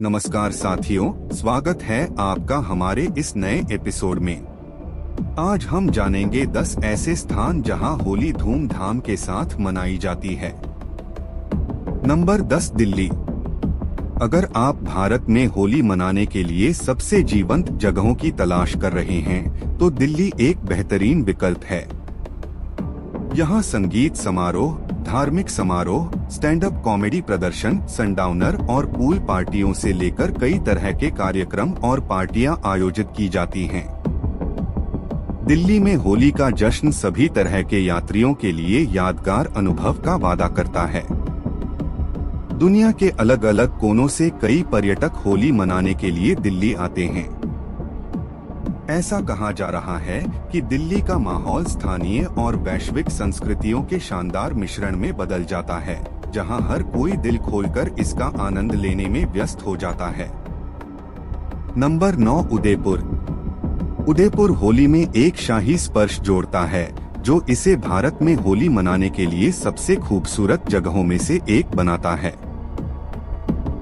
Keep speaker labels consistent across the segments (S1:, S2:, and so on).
S1: नमस्कार साथियों, स्वागत है आपका हमारे इस नए एपिसोड में। आज हम जानेंगे 10 ऐसे स्थान जहां होली धूमधाम के साथ मनाई जाती है। नंबर 10, दिल्ली। अगर आप भारत में होली मनाने के लिए सबसे जीवंत जगहों की तलाश कर रहे हैं, तो दिल्ली एक बेहतरीन विकल्प है। यहाँ संगीत समारोह, धार्मिक समारोह, स्टैंड अप कॉमेडी प्रदर्शन, सनडाउनर और पूल पार्टियों से लेकर कई तरह के कार्यक्रम और पार्टियां आयोजित की जाती हैं। दिल्ली में होली का जश्न सभी तरह के यात्रियों के लिए यादगार अनुभव का वादा करता है। दुनिया के अलग अलग कोनों से कई पर्यटक होली मनाने के लिए दिल्ली आते हैं। ऐसा कहा जा रहा है कि दिल्ली का माहौल स्थानीय और वैश्विक संस्कृतियों के शानदार मिश्रण में बदल जाता है, जहां हर कोई दिल खोलकर इसका आनंद लेने में व्यस्त हो जाता है। नंबर 9, उदयपुर। उदयपुर होली में एक शाही स्पर्श जोड़ता है, जो इसे भारत में होली मनाने के लिए सबसे खूबसूरत जगहों में से एक बनाता है।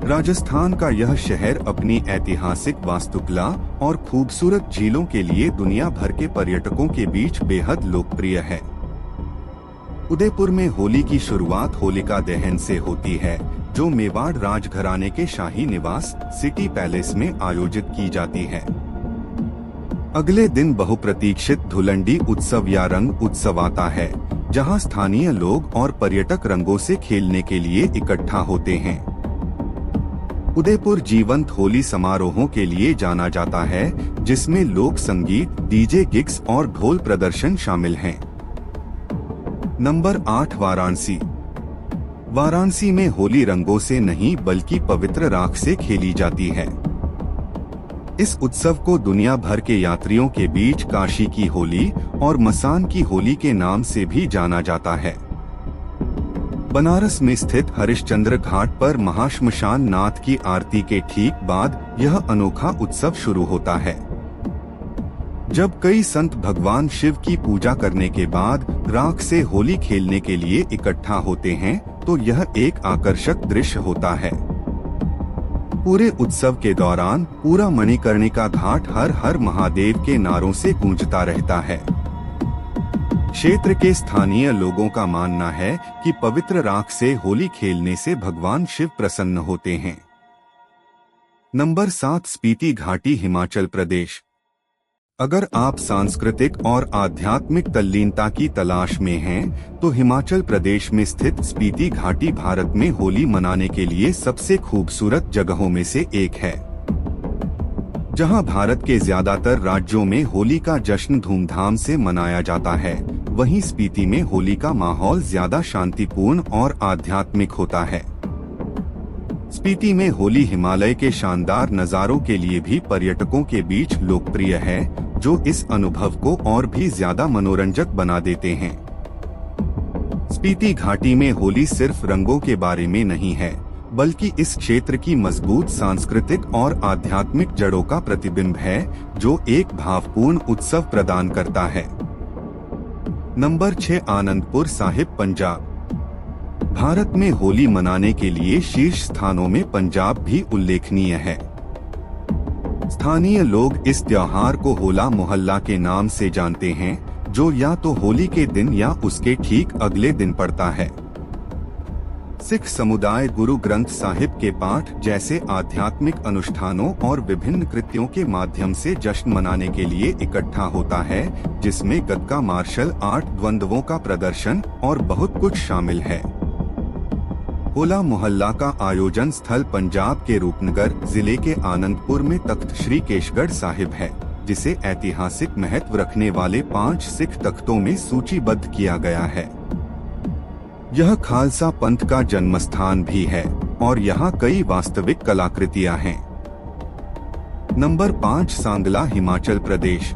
S1: राजस्थान का यह शहर अपनी ऐतिहासिक वास्तुकला और खूबसूरत झीलों के लिए दुनिया भर के पर्यटकों के बीच बेहद लोकप्रिय है। उदयपुर में होली की शुरुआत होलिका दहन से होती है, जो मेवाड़ राजघराने के शाही निवास सिटी पैलेस में आयोजित की जाती है। अगले दिन बहुप्रतीक्षित धुलंडी उत्सव या रंग उत्सव आता है, जहां स्थानीय लोग और पर्यटक रंगों से खेलने के लिए इकट्ठा होते हैं। उदयपुर जीवंत होली समारोहों के लिए जाना जाता है, जिसमें लोक संगीत, डीजे गिग्स और ढोल प्रदर्शन शामिल हैं। नंबर 8, वाराणसी। वाराणसी में होली रंगों से नहीं बल्कि पवित्र राख से खेली जाती है। इस उत्सव को दुनिया भर के यात्रियों के बीच काशी की होली और मसान की होली के नाम से भी जाना जाता है। बनारस में स्थित हरिश्चंद्र घाट पर महाश्मशान नाथ की आरती के ठीक बाद यह अनोखा उत्सव शुरू होता है। जब कई संत भगवान शिव की पूजा करने के बाद राख से होली खेलने के लिए इकट्ठा होते हैं, तो यह एक आकर्षक दृश्य होता है। पूरे उत्सव के दौरान पूरा मणिकर्णिका घाट हर हर महादेव के नारों से गूंजता रहता है। क्षेत्र के स्थानीय लोगों का मानना है कि पवित्र राख से होली खेलने से भगवान शिव प्रसन्न होते हैं। नंबर 7, स्पीति घाटी, हिमाचल प्रदेश। अगर आप सांस्कृतिक और आध्यात्मिक तल्लीनता की तलाश में हैं, तो हिमाचल प्रदेश में स्थित स्पीति घाटी भारत में होली मनाने के लिए सबसे खूबसूरत जगहों में से एक है। जहां भारत के ज्यादातर राज्यों में होली का जश्न धूमधाम से मनाया जाता है, वहीं स्पीति में होली का माहौल ज्यादा शांतिपूर्ण और आध्यात्मिक होता है। स्पीति में होली हिमालय के शानदार नजारों के लिए भी पर्यटकों के बीच लोकप्रिय है, जो इस अनुभव को और भी ज्यादा मनोरंजक बना देते हैं। स्पीति घाटी में होली सिर्फ रंगों के बारे में नहीं है, बल्कि इस क्षेत्र की मजबूत सांस्कृतिक और आध्यात्मिक जड़ों का प्रतिबिंब है, जो एक भावपूर्ण उत्सव प्रदान करता है। नंबर 6, आनंदपुर साहिब, पंजाब। भारत में होली मनाने के लिए शीर्ष स्थानों में पंजाब भी उल्लेखनीय है। स्थानीय लोग इस त्योहार को होला मोहल्ला के नाम से जानते हैं, जो या तो होली के दिन या उसके ठीक अगले दिन पड़ता है। सिख समुदाय गुरु ग्रंथ साहिब के पाठ जैसे आध्यात्मिक अनुष्ठानों और विभिन्न कृत्यों के माध्यम से जश्न मनाने के लिए इकट्ठा होता है, जिसमें गतका, मार्शल आर्ट, द्वंद्वों का प्रदर्शन और बहुत कुछ शामिल है। होला मोहल्ला का आयोजन स्थल पंजाब के रूपनगर जिले के आनंदपुर में तख्त श्री केशगढ़ साहिब है, जिसे ऐतिहासिक महत्व रखने वाले 5 सिख तख्तों में सूचीबद्ध किया गया है। यह खालसा पंथ का जन्मस्थान भी है और यहाँ कई वास्तविक कलाकृतियाँ हैं। नंबर 5, सांगला, हिमाचल प्रदेश।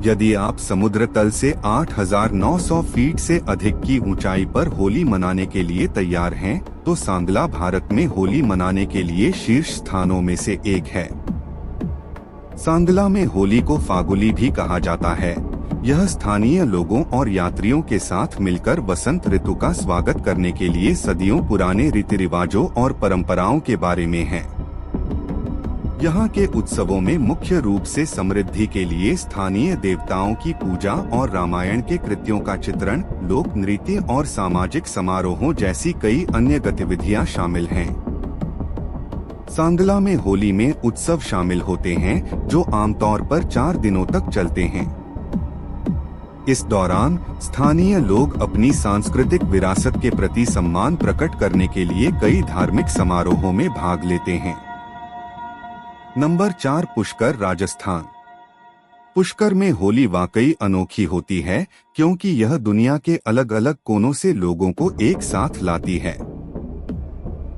S1: यदि आप समुद्र तल से 8,900 फीट से अधिक की ऊंचाई पर होली मनाने के लिए तैयार हैं, तो सांगला भारत में होली मनाने के लिए शीर्ष स्थानों में से एक है। सांगला में होली को फागुली भी कहा जाता है। यह स्थानीय लोगों और यात्रियों के साथ मिलकर वसंत ऋतु का स्वागत करने के लिए सदियों पुराने रीति रिवाजों और परंपराओं के बारे में है। यहाँ के उत्सवों में मुख्य रूप से समृद्धि के लिए स्थानीय देवताओं की पूजा और रामायण के कृत्यों का चित्रण, लोक नृत्य और सामाजिक समारोहों जैसी कई अन्य गतिविधियाँ शामिल हैं। सांगला में होली में उत्सव शामिल होते हैं जो आमतौर पर 4 दिनों तक चलते हैं। इस दौरान स्थानीय लोग अपनी सांस्कृतिक विरासत के प्रति सम्मान प्रकट करने के लिए कई धार्मिक समारोहों में भाग लेते हैं। नंबर 4 पुष्कर, राजस्थान। पुष्कर में होली वाकई अनोखी होती है क्योंकि यह दुनिया के अलग अलग कोनों से लोगों को एक साथ लाती है।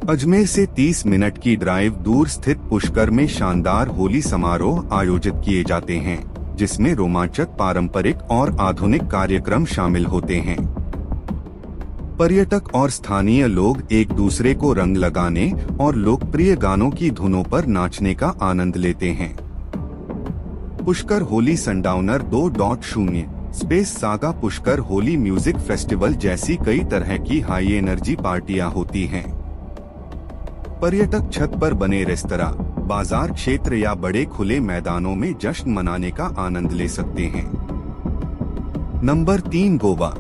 S1: अजमेर से 30 मिनट की ड्राइव दूर स्थित पुष्कर में शानदार होली समारोह आयोजित किए जाते हैं, जिसमें रोमांचक पारंपरिक और आधुनिक कार्यक्रम शामिल होते हैं। पर्यटक और स्थानीय लोग एक दूसरे को रंग लगाने और लोकप्रिय गानों की धुनों पर नाचने का आनंद लेते हैं। Pushkar Holi sundowner 2.0 space saga Pushkar Holi music festival जैसी कई तरह की हाई एनर्जी पार्टियां होती हैं। पर्यटक छत पर बने रेस्तरां, बाजार क्षेत्र या बड़े खुले मैदानों में जश्न मनाने का आनंद ले सकते हैं। नंबर 3 गोवा।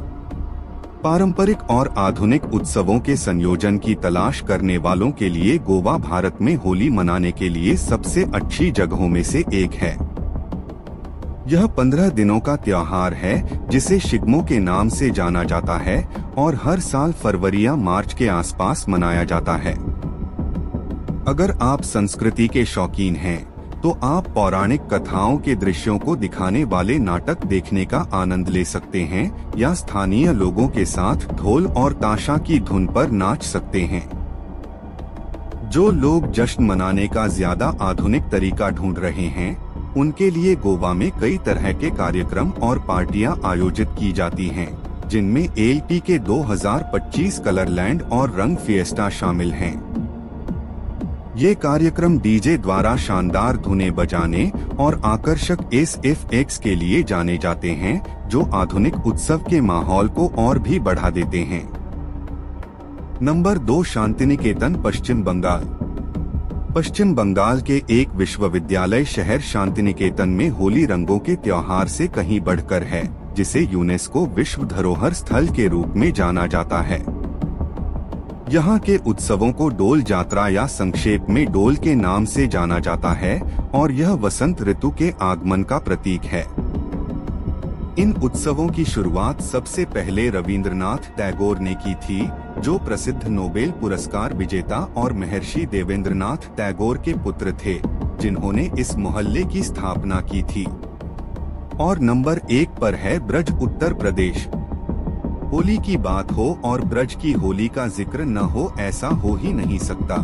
S1: पारंपरिक और आधुनिक उत्सवों के संयोजन की तलाश करने वालों के लिए गोवा भारत में होली मनाने के लिए सबसे अच्छी जगहों में से एक है। यह 15 दिनों का त्योहार है जिसे शिग्मो के नाम से जाना जाता है और हर साल फरवरी या मार्च के आसपास मनाया जाता है। अगर आप संस्कृति के शौकीन हैं, तो आप पौराणिक कथाओं के दृश्यों को दिखाने वाले नाटक देखने का आनंद ले सकते हैं या स्थानीय लोगों के साथ ढोल और ताशा की धुन पर नाच सकते हैं। जो लोग जश्न मनाने का ज्यादा आधुनिक तरीका ढूंढ रहे हैं, उनके लिए गोवा में कई तरह के कार्यक्रम और पार्टियां आयोजित की जाती हैं, जिनमें एलपी के 2025 कलरलैंड और रंग फिएस्टा शामिल हैं। ये कार्यक्रम डीजे द्वारा शानदार धुनें बजाने और आकर्षक SFX के लिए जाने जाते हैं, जो आधुनिक उत्सव के माहौल को और भी बढ़ा देते हैं। नंबर 2 शांतिनिकेतन, पश्चिम बंगाल। पश्चिम बंगाल के एक विश्वविद्यालय शहर शांतिनिकेतन में होली रंगों के त्योहार से कहीं बढ़कर है, जिसे यूनेस्को विश्व धरोहर स्थल के रूप में जाना जाता है। यहाँ के उत्सवों को डोल जात्रा या संक्षेप में डोल के नाम से जाना जाता है और यह वसंत ऋतु के आगमन का प्रतीक है। इन उत्सवों की शुरुआत सबसे पहले रविंद्रनाथ टैगोर ने की थी, जो प्रसिद्ध नोबेल पुरस्कार विजेता और महर्षि देवेंद्रनाथ टैगोर के पुत्र थे, जिन्होंने इस मोहल्ले की स्थापना की थी। और नंबर 1 पर है ब्रज, उत्तर प्रदेश। होली की बात हो और ब्रज की होली का जिक्र न हो, ऐसा हो ही नहीं सकता।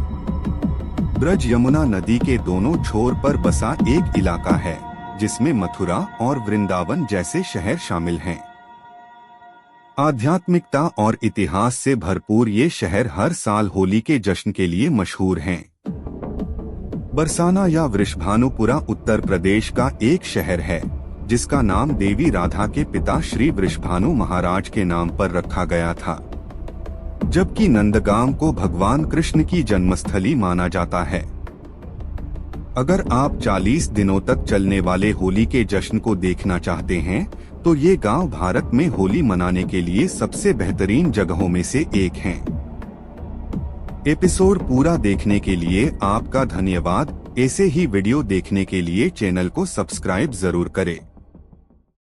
S1: ब्रज यमुना नदी के दोनों छोर पर बसा एक इलाका है, जिसमें मथुरा और वृंदावन जैसे शहर शामिल हैं। आध्यात्मिकता और इतिहास से भरपूर ये शहर हर साल होली के जश्न के लिए मशहूर हैं। बरसाना या वृषभानुपुरा उत्तर प्रदेश का एक शहर है, जिसका नाम देवी राधा के पिता श्री वृषभानु महाराज के नाम पर रखा गया था, जबकि नंदगाम को भगवान कृष्ण की जन्मस्थली माना जाता है। अगर आप 40 दिनों तक चलने वाले होली के जश्न को देखना चाहते हैं, तो ये गांव भारत में होली मनाने के लिए सबसे बेहतरीन जगहों में से एक हैं। एपिसोड पूरा देखने के लिए आपका धन्यवाद। ऐसे ही वीडियो देखने के लिए चैनल को सब्सक्राइब जरूर करें।